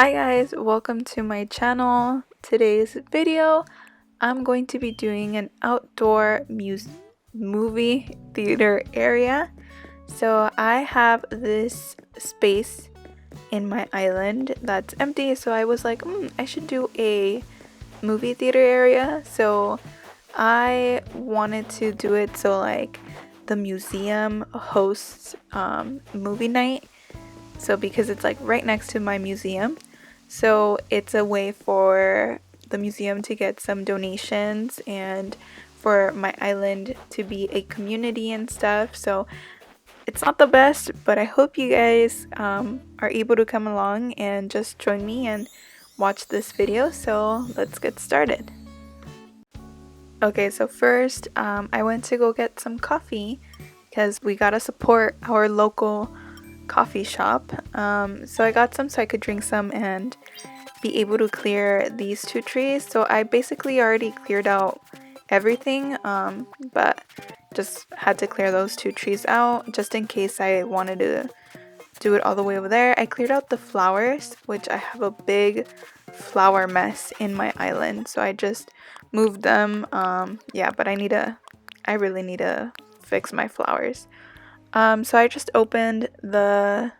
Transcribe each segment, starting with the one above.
Hi guys, welcome to my channel. Today's video, I'm going to be doing an outdoor movie theater area. So I have this space in my island that's empty, so I was like, I should do a movie theater area. So I wanted to do it so like the museum hosts movie night. So because it's like right next to my museum, so it's a way for the museum to get some donations and for my island to be a community and stuff. So it's not the best, but I hope you guys are able to come along and just join me and watch this video. So let's get started. Okay, so first I went to go get some coffee because we gotta support our local coffee shop. So I got some so I could drink some and be able to clear these two trees. So I basically already cleared out everything, but just had to clear those two trees out just in case I wanted to do it all the way over there. I cleared out the flowers, which I have a big flower mess in my island, so I just moved them. Yeah, but I really need to fix my flowers. So I just opened the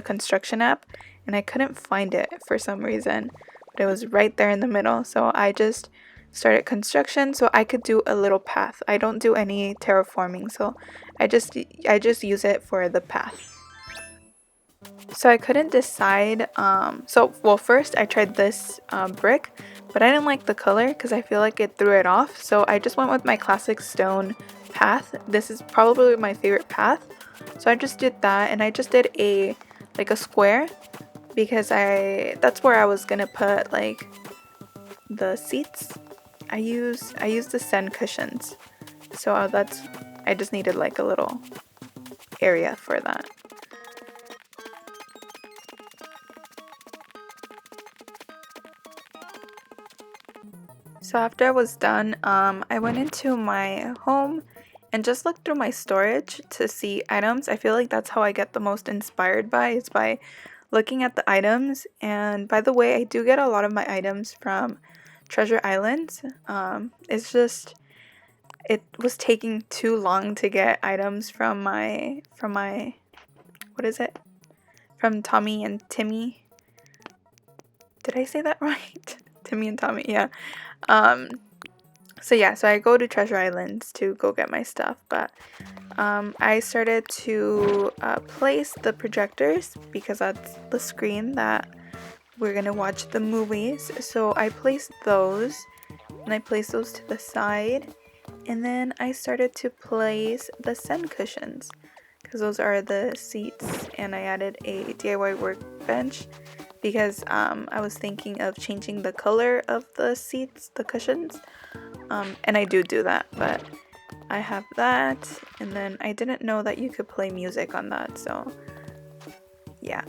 construction app and I couldn't find it for some reason, but it was right there in the middle. So I just started construction so I could do a little path. I don't do any terraforming, so I just use it for the path. So I couldn't decide. Well, first I tried this brick, but I didn't like the color because I feel like it threw it off. So I just went with my classic stone path. This is probably my favorite path. So I just did that, and I just did a square because that's where I was gonna put like the seats. I use the Zen cushions, so I just needed like a little area for that. So after I was done, I went into my home and just looked through my storage to see items. I feel like that's how I get the most inspired is by looking at the items. And by the way, I do get a lot of my items from Treasure Island. It's just it was taking too long to get items from my what is it? From Tommy and Timmy. Did I say that right? Timmy and Tommy, yeah. Um so I go to Treasure Islands to go get my stuff, but I started to place the projectors because that's the screen that we're gonna watch the movies. So I placed those, and I placed those to the side, and then I started to place the Zen cushions because those are the seats, and I added a DIY workbench because I was thinking of changing the color of the seats, the cushions. And I do that, but I have that, and then I didn't know that you could play music on that, so yeah.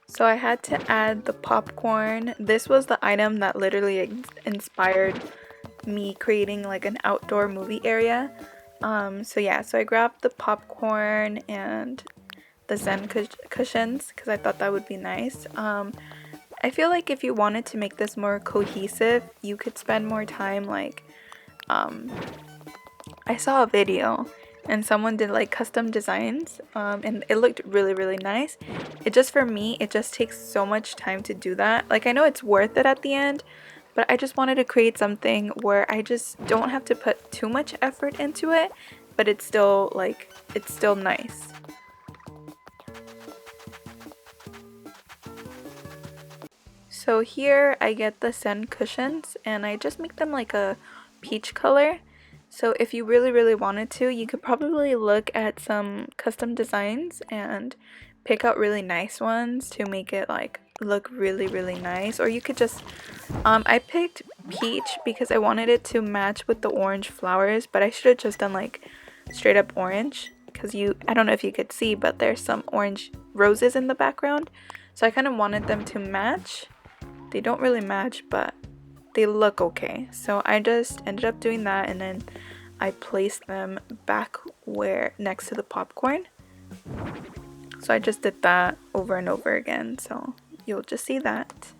So I had to add the popcorn. This was the item that literally inspired me creating like an outdoor movie area. So I grabbed the popcorn and the Zen cushions because I thought that would be nice. I feel like if you wanted to make this more cohesive, you could spend more time I saw a video and someone did like custom designs, and it looked really, really nice. For me, it just takes so much time to do that. Like, I know it's worth it at the end, but I just wanted to create something where I just don't have to put too much effort into it, but it's still nice. So here I get the Zen cushions and I just make them like a peach color. So if you really, really wanted to, you could probably look at some custom designs and pick out really nice ones to make it like look really, really nice. Or you could just, I picked peach because I wanted it to match with the orange flowers, but I should have just done like straight up orange because I don't know if you could see, but there's some orange roses in the background. So I kind of wanted them to match. They don't really match, but they look okay. So I just ended up doing that, and then I placed them back next to the popcorn. So I just did that over and over again, so you'll just see that.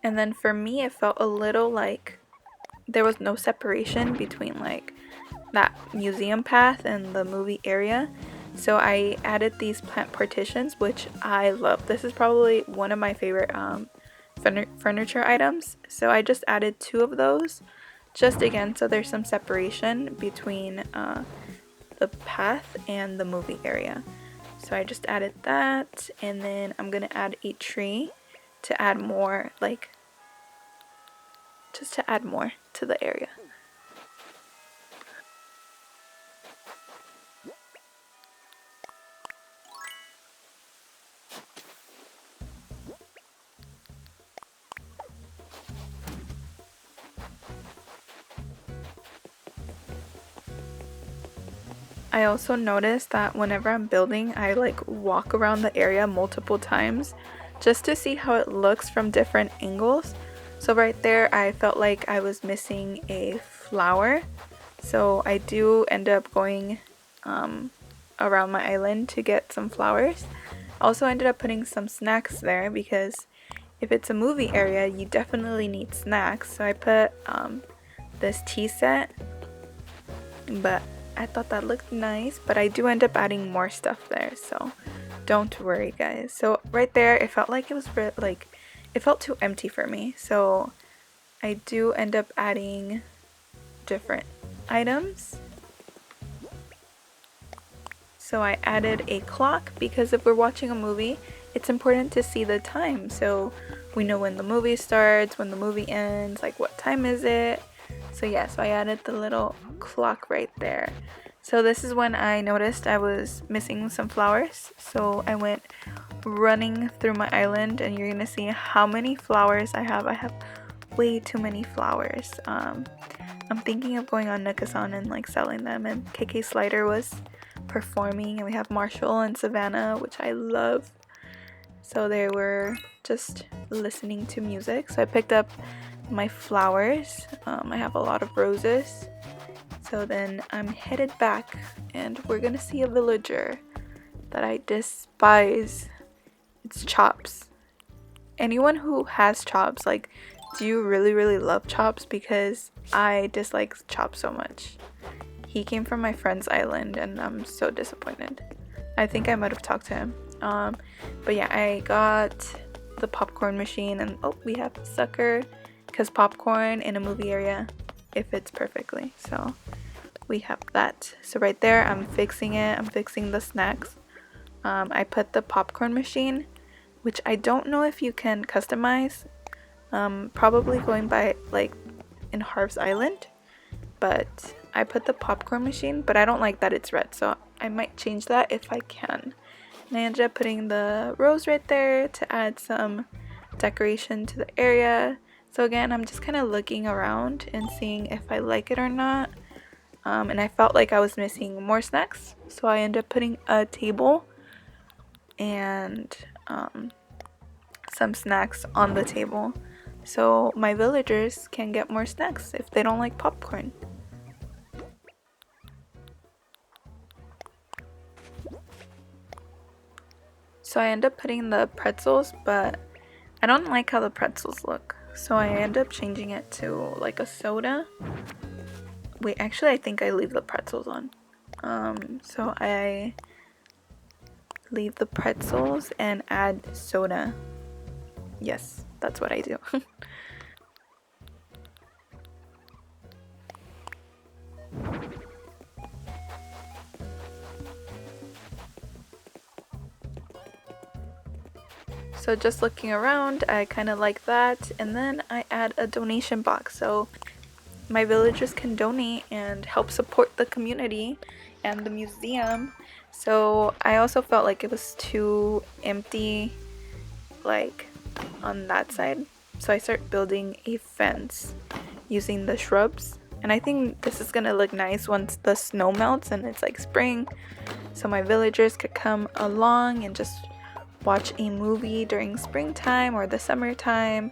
And then for me, it felt a little like there was no separation between like that museum path and the movie area. So I added these plant partitions, which I love. This is probably one of my favorite furniture items. So I just added 2 of those, just again so there's some separation between the path and the movie area. So I just added that, and then I'm gonna add a tree to add more, like just to add more to the area. I also noticed that whenever I'm building, I like walk around the area multiple times just to see how it looks from different angles. So right there, I felt like I was missing a flower. So I do end up going around my island to get some flowers. Also ended up putting some snacks there because if it's a movie area, you definitely need snacks. So I put this tea set, but I thought that looked nice, but I do end up adding more stuff there, so don't worry guys. So right there, it felt like it was it felt too empty for me, so I do end up adding different items. So I added a clock because if we're watching a movie, it's important to see the time, so we know when the movie starts, when the movie ends, like what time is it. So yeah, so I added the little clock right there. So this is when I noticed I was missing some flowers. So I went running through my island, and you're gonna see how many flowers I have. I have way too many flowers. I'm thinking of going on Nukasan and like selling them, and KK Slider was performing, and we have Marshall and Savannah, which I love. So they were just listening to music. So I picked up my flowers. I have a lot of roses. So then I'm headed back, and we're gonna see a villager that I despise. It's Chops. Anyone who has Chops, like, do you really love Chops? Because I dislike Chops so much. He came from my friend's island, and I'm so disappointed. I think I might have talked to him. But yeah, I got the popcorn machine, and oh, we have Sucker, because popcorn in a movie area, it fits perfectly. So we have that. So right there, I'm fixing it. I'm fixing the snacks. I put the popcorn machine, which I don't know if you can customize. Probably going by like in Harv's Island, but I put the popcorn machine, but I don't like that it's red, so I might change that if I can. And I ended up putting the rose right there to add some decoration to the area. So again, I'm just kind of looking around and seeing if I like it or not. And I felt like I was missing more snacks, so I ended up putting a table and some snacks on the table, so my villagers can get more snacks if they don't like popcorn. So I end up putting the pretzels, but I don't like how the pretzels look, so I end up changing it to like a soda. Wait, actually I think I leave the pretzels on. So I leave the pretzels and add soda. Yes, that's what I do. So just looking around, I kind of like that, and then I add a donation box so my villagers can donate and help support the community and the museum. So I also felt like it was too empty, like on that side, so I start building a fence using the shrubs, and I think this is gonna look nice once the snow melts and it's like spring, so my villagers could come along and just watch a movie during springtime or the summertime.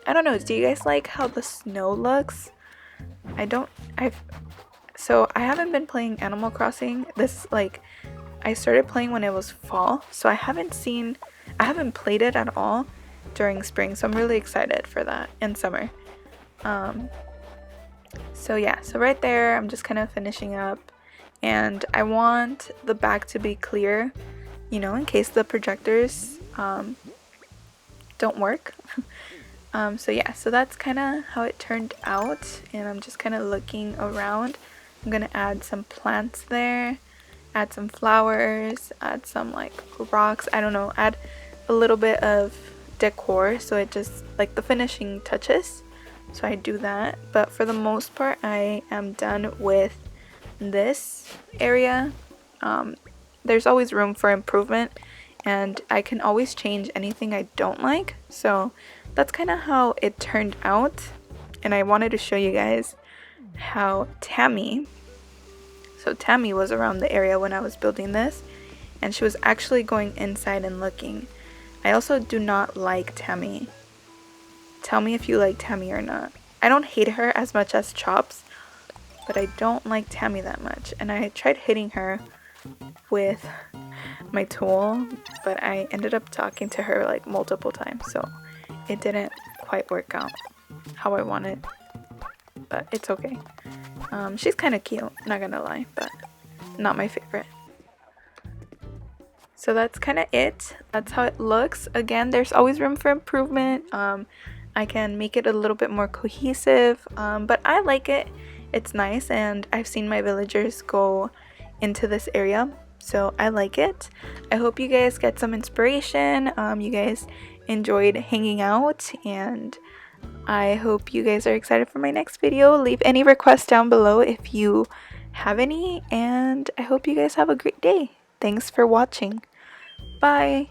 I don't know, do you guys like how the snow looks? So I haven't been playing Animal Crossing. I started playing when it was fall, so I haven't played it at all during spring, so I'm really excited for that, and summer. So yeah, so right there I'm just kind of finishing up, and I want the back to be clear, you know, in case the projectors don't work. So yeah, so that's kind of how it turned out, and I'm just kind of looking around. I'm gonna add some plants there, add some flowers, add some like rocks, I don't know, add a little bit of decor, so it just like the finishing touches. So I do that, but for the most part I am done with this area. There's always room for improvement, and I can always change anything I don't like, so that's kind of how it turned out. And I wanted to show you guys how Tammy was around the area when I was building this, and she was actually going inside and looking. I also do not like Tammy. Tell me if you like Tammy or not. I don't hate her as much as Chops, but I don't like Tammy that much, and I tried hitting her with my tool, but I ended up talking to her like multiple times, so it didn't quite work out how I wanted, but it's okay. She's kind of cute, not gonna lie, but not my favorite. So that's kind of it. That's how it looks. Again, there's always room for improvement. I can make it a little bit more cohesive, but I like it. It's nice, and I've seen my villagers go into this area, so I like it. I hope you guys get some inspiration. You guys enjoyed hanging out, and I hope you guys are excited for my next video. Leave any requests down below if you have any, and I hope you guys have a great day. Thanks for watching. Bye.